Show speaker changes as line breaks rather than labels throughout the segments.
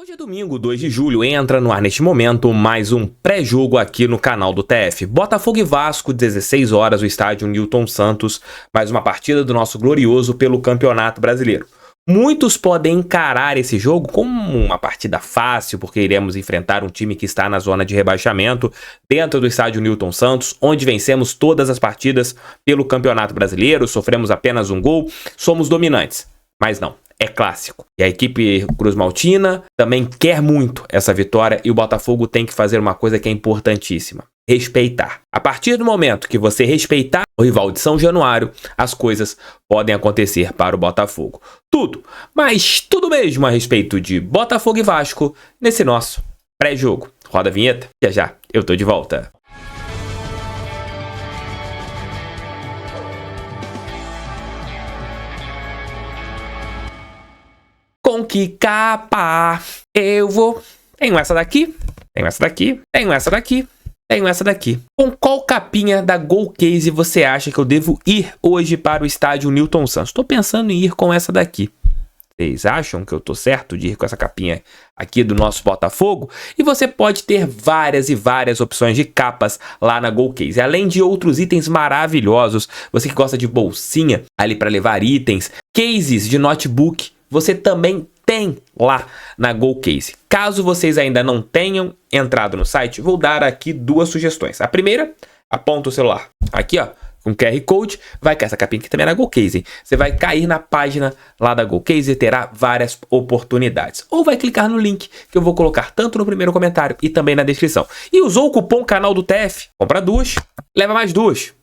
Hoje é domingo, 2 de julho, entra no ar neste momento mais um pré-jogo aqui no canal do TF. Botafogo e Vasco, 16 horas, o estádio Newton Santos, mais uma partida do nosso glorioso pelo Campeonato Brasileiro. Muitos podem encarar esse jogo como uma partida fácil, porque iremos enfrentar um time que está na zona de rebaixamento dentro do estádio Newton Santos, onde vencemos todas as partidas pelo Campeonato Brasileiro, sofremos apenas um gol, somos dominantes. Mas não. É clássico. E a equipe cruzmaltina também quer muito essa vitória e o Botafogo tem que fazer uma coisa que é importantíssima: respeitar. A partir do momento que você respeitar o rival de São Januário, as coisas podem acontecer para o Botafogo. Tudo, mas tudo mesmo a respeito de Botafogo e Vasco nesse nosso pré-jogo. Roda a vinheta, já eu tô de volta. Com que capa eu vou? Tenho essa daqui, tenho essa daqui, tenho essa daqui, tenho essa daqui. Com qual capinha da Golcase você acha que eu devo ir hoje para o estádio Newton Santos? Estou pensando em ir com essa daqui. Vocês acham que eu tô certo de ir com essa capinha aqui do nosso Botafogo? E você pode ter várias e várias opções de capas lá na Golcase. Além de outros itens maravilhosos, você que gosta de bolsinha ali para levar itens, cases de notebook, você também tem lá na Golcase. Caso vocês ainda não tenham entrado no site, vou dar aqui duas sugestões. A primeira, aponta o celular aqui, ó, com QR Code, vai cair essa capinha aqui também na Golcase. Você vai cair na página lá da Golcase e terá várias oportunidades. Ou vai clicar no link que eu vou colocar tanto no primeiro comentário e também na descrição. E usou o cupom canal do TF, compra duas, leva mais duas,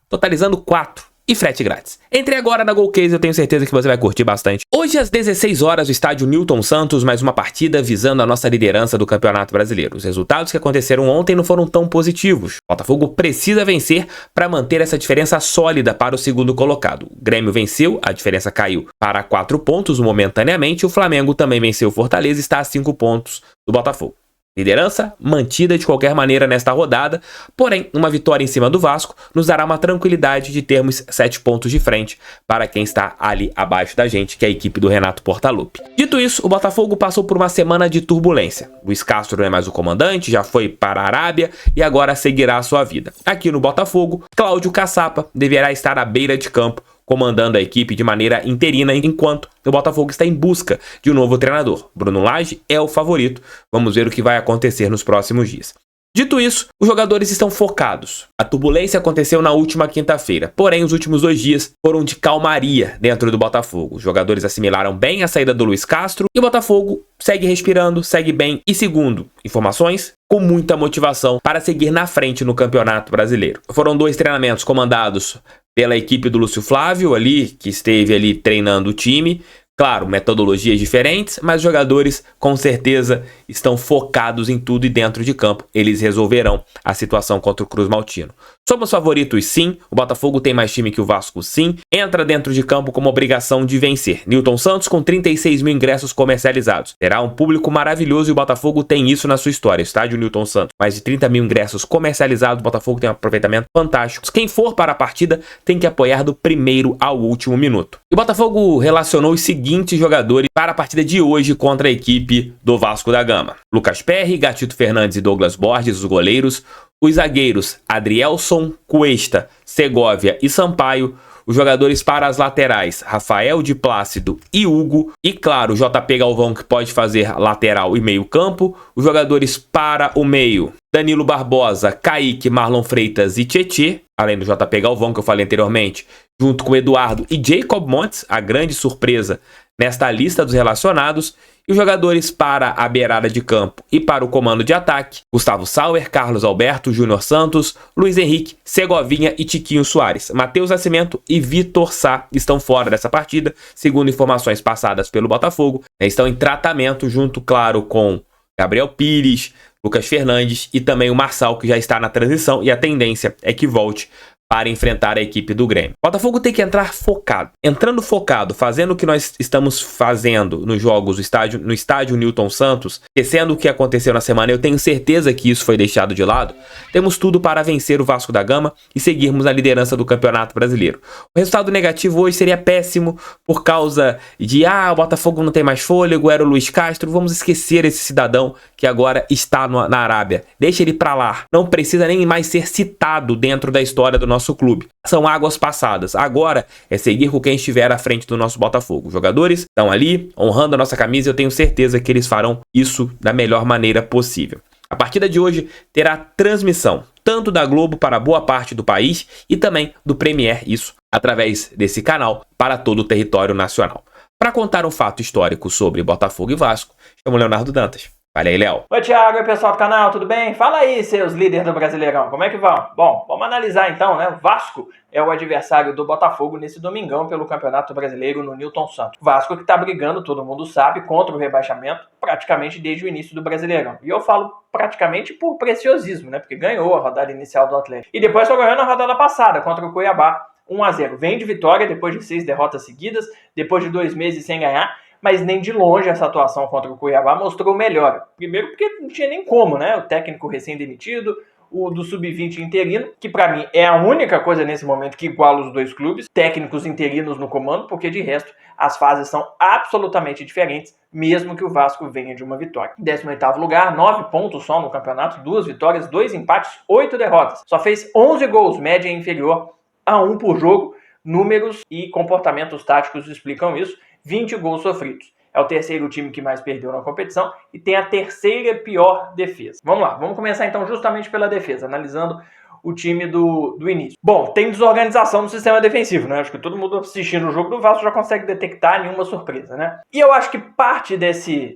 totalizando 4. E frete grátis. Entre agora na Golcase, eu tenho certeza que você vai curtir bastante. Hoje às 16 horas, o estádio Newton Santos, mais uma partida visando a nossa liderança do Campeonato Brasileiro. Os resultados que aconteceram ontem não foram tão positivos. O Botafogo precisa vencer para manter essa diferença sólida para o segundo colocado. O Grêmio venceu, a diferença caiu para 4 pontos momentaneamente. O Flamengo também venceu o Fortaleza e está a 5 pontos do Botafogo. Liderança mantida de qualquer maneira nesta rodada, porém uma vitória em cima do Vasco nos dará uma tranquilidade de termos 7 pontos de frente para quem está ali abaixo da gente, que é a equipe do Renato Portaluppi. Dito isso, o Botafogo passou por uma semana de turbulência. Luiz Castro não é mais o comandante, já foi para a Arábia e agora seguirá a sua vida. Aqui no Botafogo, Cláudio Caçapa deverá estar à beira de campo, comandando a equipe de maneira interina, enquanto o Botafogo está em busca de um novo treinador. Bruno Lage é o favorito. Vamos ver o que vai acontecer nos próximos dias. Dito isso, os jogadores estão focados. A turbulência aconteceu na última quinta-feira, porém os últimos 2 dias foram de calmaria dentro do Botafogo. Os jogadores assimilaram bem a saída do Luiz Castro e o Botafogo segue respirando, segue bem e, segundo informações, com muita motivação para seguir na frente no Campeonato Brasileiro. Foram 2 treinamentos comandados pela equipe do Lúcio Flávio ali, que esteve ali treinando o time. Claro, metodologias diferentes, mas os jogadores com certeza estão focados em tudo e dentro de campo eles resolverão a situação contra o Cruzmaltino. Somos favoritos sim, o Botafogo tem mais time que o Vasco sim, entra dentro de campo com uma obrigação de vencer. Newton Santos com 36 mil ingressos comercializados. Terá um público maravilhoso e o Botafogo tem isso na sua história. Estádio Newton Santos, mais de 30 mil ingressos comercializados, o Botafogo tem um aproveitamento fantástico. Quem for para a partida tem que apoiar do primeiro ao último minuto. E o Botafogo relacionou os seguintes jogadores para a partida de hoje contra a equipe do Vasco da Gama: Lucas Perry, Gatito Fernandes e Douglas Borges, os goleiros; os zagueiros Adrielson, Cuesta, Segovia e Sampaio; os jogadores para as laterais, Rafael de Plácido e Hugo; e claro, JP Galvão, que pode fazer lateral e meio campo; os jogadores para o meio, Danilo Barbosa, Kaique, Marlon Freitas e Tietê, além do JP Galvão que eu falei anteriormente, junto com Eduardo e Jacob Montes, a grande surpresa nesta lista dos relacionados. E os jogadores para a beirada de campo e para o comando de ataque, Gustavo Sauer, Carlos Alberto, Júnior Santos, Luiz Henrique, Segovinha e Tiquinho Soares. Matheus Nascimento e Vitor Sá estão fora dessa partida, segundo informações passadas pelo Botafogo. Estão em tratamento junto, claro, com Gabriel Pires, Lucas Fernandes e também o Marçal, que já está na transição, e a tendência é que volte para enfrentar a equipe do Grêmio. O Botafogo tem que entrar focado. Entrando focado, fazendo o que nós estamos fazendo nos jogos no estádio Newton Santos, esquecendo o que aconteceu na semana, eu tenho certeza que isso foi deixado de lado, temos tudo para vencer o Vasco da Gama e seguirmos na liderança do Campeonato Brasileiro. O resultado negativo hoje seria péssimo por causa de o Botafogo não tem mais fôlego, era o Luiz Castro. Vamos esquecer esse cidadão que agora está na Arábia. Deixa ele pra lá. Não precisa nem mais ser citado dentro da história do nosso clube. São águas passadas. Agora é seguir com quem estiver à frente do nosso Botafogo. Os jogadores estão ali honrando a nossa camisa e eu tenho certeza que eles farão isso da melhor maneira possível. A partida de hoje terá transmissão tanto da Globo para boa parte do país e também do Premier, isso através desse canal para todo o território nacional. Para contar um fato histórico sobre Botafogo e Vasco, chamo Leonardo Dantas. Fala aí, Léo.
Oi, Thiago e pessoal do canal, tudo bem? Fala aí, seus líderes do Brasileirão, como é que vão? Bom, vamos analisar então, né? O Vasco é o adversário do Botafogo nesse domingão pelo Campeonato Brasileiro no Newton Santos. Vasco que tá brigando, todo mundo sabe, contra o rebaixamento praticamente desde o início do Brasileirão. E eu falo praticamente por preciosismo, né? Porque ganhou a rodada inicial do Atlético. E depois só ganhou na rodada passada contra o Cuiabá, 1-0. Vem de vitória depois de 6 derrotas seguidas, depois de 2 meses sem ganhar. Mas nem de longe essa atuação contra o Cuiabá mostrou melhora. Primeiro porque não tinha nem como, né? O técnico recém-demitido, o do Sub-20 interino, que pra mim é a única coisa nesse momento que iguala os dois clubes, técnicos interinos no comando, porque de resto as fases são absolutamente diferentes, mesmo que o Vasco venha de uma vitória. 18º lugar, 9 pontos só no campeonato, 2 vitórias, 2 empates, 8 derrotas. Só fez 11 gols, média inferior a 1 por jogo. Números e comportamentos táticos explicam isso. 20 gols sofridos. É o terceiro time que mais perdeu na competição e tem a terceira pior defesa. Vamos lá, vamos começar então justamente pela defesa, analisando o time do início. Bom, tem desorganização no sistema defensivo, né? Acho que todo mundo assistindo o jogo do Vasco já consegue detectar nenhuma surpresa, né? E eu acho que parte desse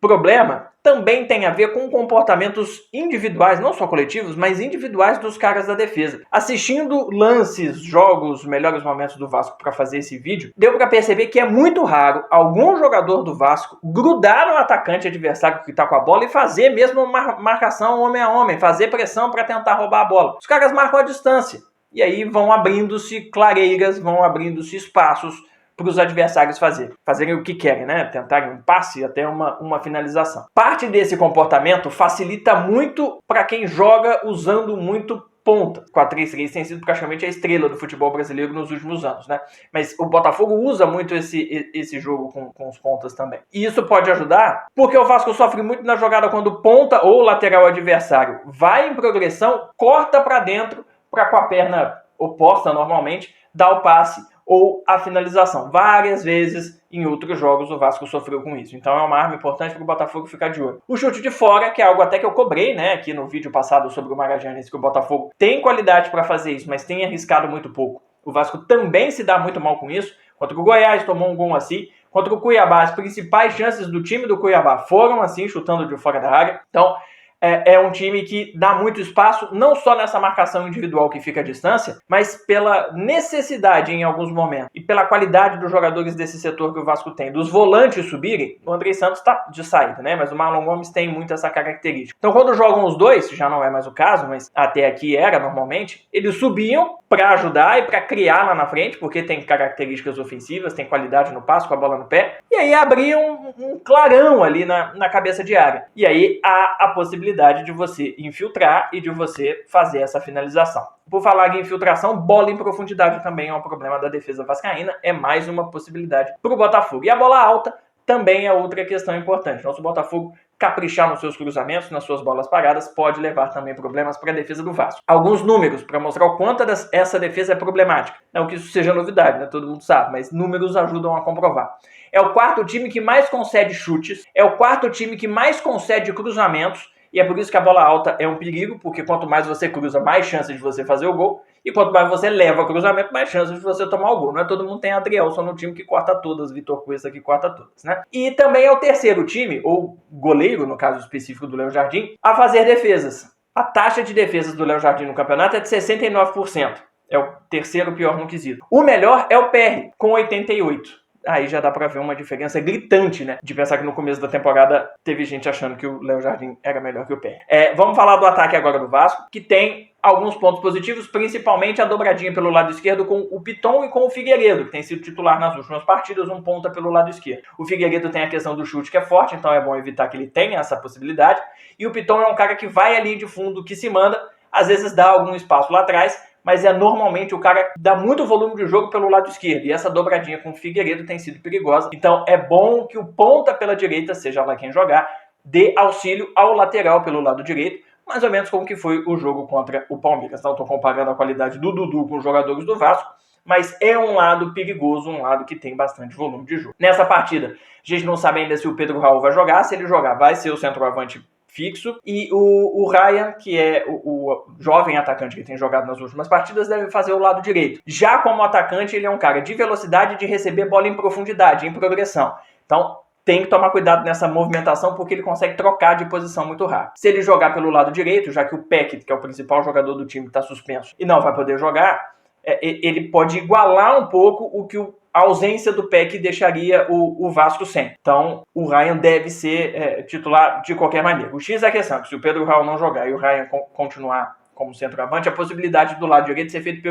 problema também tem a ver com comportamentos individuais, não só coletivos, mas individuais dos caras da defesa. Assistindo lances, jogos, melhores momentos do Vasco para fazer esse vídeo, deu para perceber que é muito raro algum jogador do Vasco grudar no atacante adversário que está com a bola e fazer mesmo uma marcação homem a homem, fazer pressão para tentar roubar a bola. Os caras marcam a distância e aí vão abrindo-se clareiras, vão abrindo-se espaços para os adversários fazerem o que querem, né? Tentarem um passe até uma finalização. Parte desse comportamento facilita muito para quem joga usando muito ponta. O 4-3-3 tem sido praticamente a estrela do futebol brasileiro nos últimos anos, né? Mas o Botafogo usa muito esse jogo com os pontas também. E isso pode ajudar, porque o Vasco sofre muito na jogada quando o ponta ou o lateral adversário vai em progressão, corta para dentro, para com a perna oposta normalmente, dar o passe ou a finalização. Várias vezes em outros jogos o Vasco sofreu com isso. Então é uma arma importante para o Botafogo ficar de olho. O chute de fora, que é algo até que eu cobrei, né, aqui no vídeo passado sobre o Magallanes, que o Botafogo tem qualidade para fazer isso, mas tem arriscado muito pouco. O Vasco também se dá muito mal com isso. Contra o Goiás tomou um gol assim. Contra o Cuiabá, as principais chances do time do Cuiabá foram assim, chutando de fora da área. Então é um time que dá muito espaço, não só nessa marcação individual que fica à distância, mas pela necessidade em alguns momentos e pela qualidade dos jogadores desse setor que o Vasco tem, dos volantes subirem. O Andrei Santos está de saída, né? Mas o Marlon Gomes tem muito essa característica. Então quando jogam os dois, já não é mais o caso, mas até aqui era normalmente, eles subiam para ajudar e para criar lá na frente, porque tem características ofensivas, tem qualidade no passo, com a bola no pé, e aí abriam um clarão ali na cabeça de área. E aí há a possibilidade de você infiltrar e de você fazer essa finalização. Por falar em infiltração, bola em profundidade também é um problema da defesa vascaína, é mais uma possibilidade para o Botafogo. E a bola alta também é outra questão importante. Então, se o Botafogo caprichar nos seus cruzamentos, nas suas bolas paradas, pode levar também problemas para a defesa do Vasco. Alguns números para mostrar o quanto essa defesa é problemática. Não que isso seja novidade, né? Todo mundo sabe, mas números ajudam a comprovar. É o quarto time que mais concede chutes, é o quarto time que mais concede cruzamentos, e é por isso que a bola alta é um perigo, porque quanto mais você cruza, mais chance de você fazer o gol. E quanto mais você leva o cruzamento, mais chance de você tomar o gol. Não é todo mundo tem Adrielson no time que corta todas, Vitor Cuesta que corta todas, né? E também é o terceiro time, ou goleiro, no caso específico do Léo Jardim, a fazer defesas. A taxa de defesas do Léo Jardim no campeonato é de 69%. É o terceiro pior no quesito. O melhor é o PR, com 88%. aí já dá pra ver uma diferença gritante, né? De pensar que no começo da temporada teve gente achando que o Léo Jardim era melhor que o Peck. Vamos falar do ataque agora do Vasco, que tem alguns pontos positivos, principalmente a dobradinha pelo lado esquerdo com o Piton e com o Figueiredo, que tem sido titular nas últimas partidas, um ponta pelo lado esquerdo. O Figueiredo tem a questão do chute que é forte, então é bom evitar que ele tenha essa possibilidade. E o Piton é um cara que vai ali de fundo, que se manda, às vezes dá algum espaço lá atrás, mas é normalmente o cara que dá muito volume de jogo pelo lado esquerdo. E essa dobradinha com o Figueiredo tem sido perigosa. Então é bom que o ponta pela direita, seja lá quem jogar, dê auxílio ao lateral pelo lado direito, mais ou menos como que foi o jogo contra o Palmeiras. Não estou comparando a qualidade do Dudu com os jogadores do Vasco, mas é um lado perigoso, um lado que tem bastante volume de jogo. Nessa partida, a gente não sabe ainda se o Pedro Raul vai jogar. Se ele jogar, vai ser o centroavante fixo, e o Ryan, que é o jovem atacante que tem jogado nas últimas partidas, deve fazer o lado direito. Já como atacante, ele é um cara de velocidade, de receber bola em profundidade, em progressão. Então, tem que tomar cuidado nessa movimentação, porque ele consegue trocar de posição muito rápido. Se ele jogar pelo lado direito, já que o Peck, que é o principal jogador do time, está suspenso e não vai poder jogar, ele pode igualar um pouco o que a ausência do Peck deixaria o Vasco sem. Então, o Ryan deve ser titular de qualquer maneira. O X é a questão, que se o Pedro Raul não jogar e o Ryan continuar como centroavante, a possibilidade do lado direito ser feito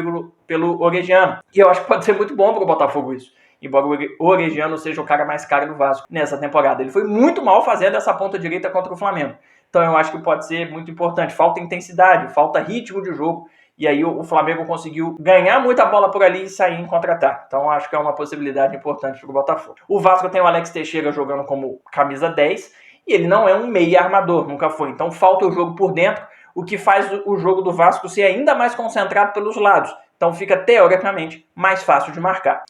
pelo Orediano. E eu acho que pode ser muito bom para o Botafogo isso. Embora o Orediano seja o cara mais caro do Vasco nessa temporada. Ele foi muito mal fazendo essa ponta direita contra o Flamengo. Então eu acho que pode ser muito importante. Falta intensidade, falta ritmo de jogo. E aí o Flamengo conseguiu ganhar muita bola por ali e sair em contra-ataque. Então acho que é uma possibilidade importante para o Botafogo. O Vasco tem o Alex Teixeira jogando como camisa 10. E ele não é um meia armador, nunca foi. Então falta o jogo por dentro, o que faz o jogo do Vasco ser ainda mais concentrado pelos lados. Então fica, teoricamente, mais fácil de marcar.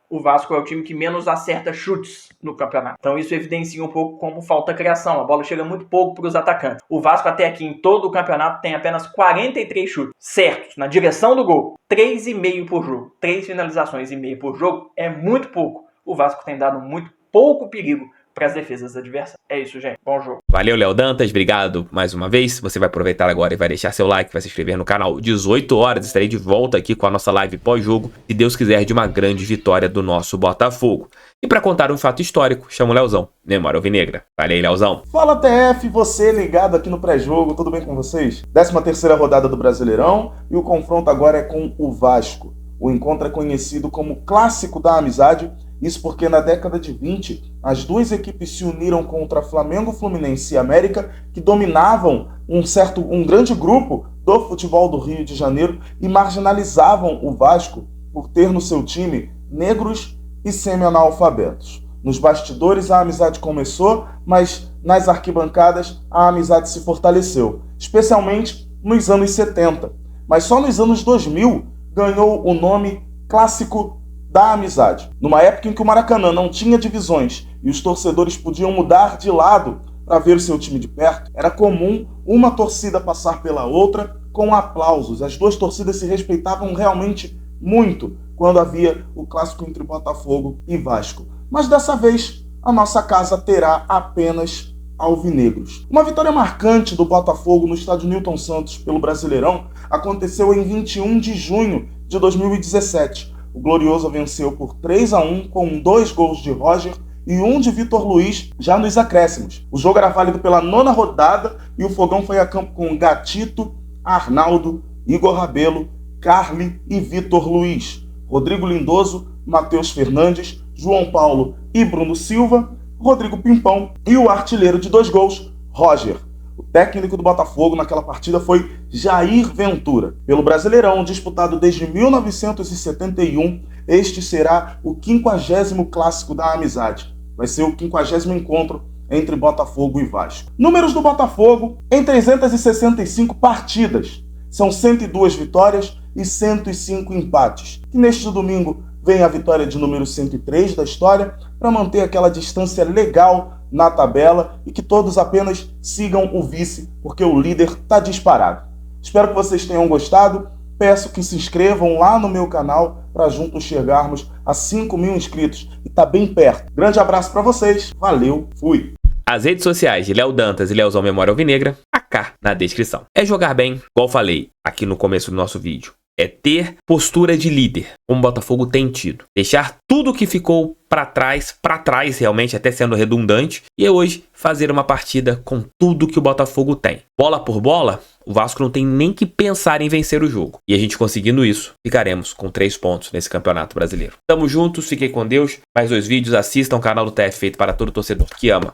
O Vasco é o time que menos acerta chutes no campeonato. Então isso evidencia um pouco como falta criação. A bola chega muito pouco para os atacantes. O Vasco até aqui em todo o campeonato tem apenas 43 chutes certos na direção do gol. 3,5 por jogo. 3 finalizações e meio por jogo é muito pouco. O Vasco tem dado muito pouco perigo para as defesas adversas. É isso, gente. Bom jogo.
Valeu, Léo Dantas. Obrigado mais uma vez. Você vai aproveitar agora e vai deixar seu like, vai se inscrever no canal. 18 horas estarei de volta aqui com a nossa live pós-jogo, se Deus quiser, de uma grande vitória do nosso Botafogo. E para contar um fato histórico, chamo o Leozão, Memória Alvinegra. Valeu, Leozão.
Fala, TF, você ligado aqui no pré-jogo, tudo bem com vocês? 13ª rodada do Brasileirão e o confronto agora é com o Vasco. O encontro é conhecido como Clássico da Amizade. Isso porque na década de 20, as duas equipes se uniram contra Flamengo, Fluminense e América, que dominavam um grande grupo do futebol do Rio de Janeiro e marginalizavam o Vasco por ter no seu time negros e semi-analfabetos. Nos bastidores a amizade começou, mas nas arquibancadas a amizade se fortaleceu, especialmente nos anos 70. Mas só nos anos 2000 ganhou o nome Clássico da Amizade. Numa época em que o Maracanã não tinha divisões e os torcedores podiam mudar de lado para ver o seu time de perto, era comum uma torcida passar pela outra com aplausos. As duas torcidas se respeitavam realmente muito quando havia o clássico entre Botafogo e Vasco. Mas dessa vez, a nossa casa terá apenas alvinegros. Uma vitória marcante do Botafogo no estádio Newton Santos pelo Brasileirão aconteceu em 21 de junho de 2017. O Glorioso venceu por 3-1 com 2 gols de Roger e 1 de Vitor Luiz já nos acréscimos. O jogo era válido pela 9ª rodada e o Fogão foi a campo com Gatito, Arnaldo, Igor Rabelo, Carli e Vitor Luiz, Rodrigo Lindoso, Matheus Fernandes, João Paulo e Bruno Silva, Rodrigo Pimpão e o artilheiro de 2 gols, Roger. O técnico do Botafogo naquela partida foi Jair Ventura. Pelo Brasileirão, disputado desde 1971, este será o 50º Clássico da Amizade. Vai ser o 50º encontro entre Botafogo e Vasco. Números do Botafogo em 365 partidas. São 102 vitórias e 105 empates. E neste domingo vem a vitória de número 103 da história para manter aquela distância legal na tabela e que todos apenas sigam o vice, porque o líder está disparado. Espero que vocês tenham gostado. Peço que se inscrevam lá no meu canal para juntos chegarmos a 5.000 inscritos. E tá bem perto. Grande abraço para vocês. Valeu, fui!
As redes sociais de Léo Dantas e Leozão Memória Alvinegra, cá na descrição. É jogar bem, igual falei aqui no começo do nosso vídeo. é ter postura de líder, como o Botafogo tem tido. Deixar tudo que ficou para trás realmente, até sendo redundante, e hoje fazer uma partida com tudo que o Botafogo tem. Bola por bola, o Vasco não tem nem que pensar em vencer o jogo. E a gente conseguindo isso, ficaremos com 3 pontos nesse Campeonato Brasileiro. Tamo juntos, fiquem com Deus. Mais 2 vídeos, assistam o canal do TF feito para todo torcedor que ama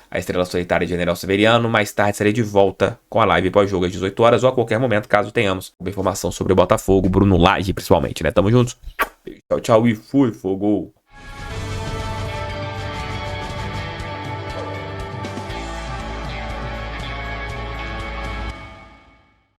a Estrela Solitária de General Severiano. Mais tarde estarei de volta com a live pós-jogo às 18 horas ou a qualquer momento, caso tenhamos uma informação sobre o Botafogo, Bruno Lage principalmente, né? Tamo juntos. Tchau, tchau e fui, fogo!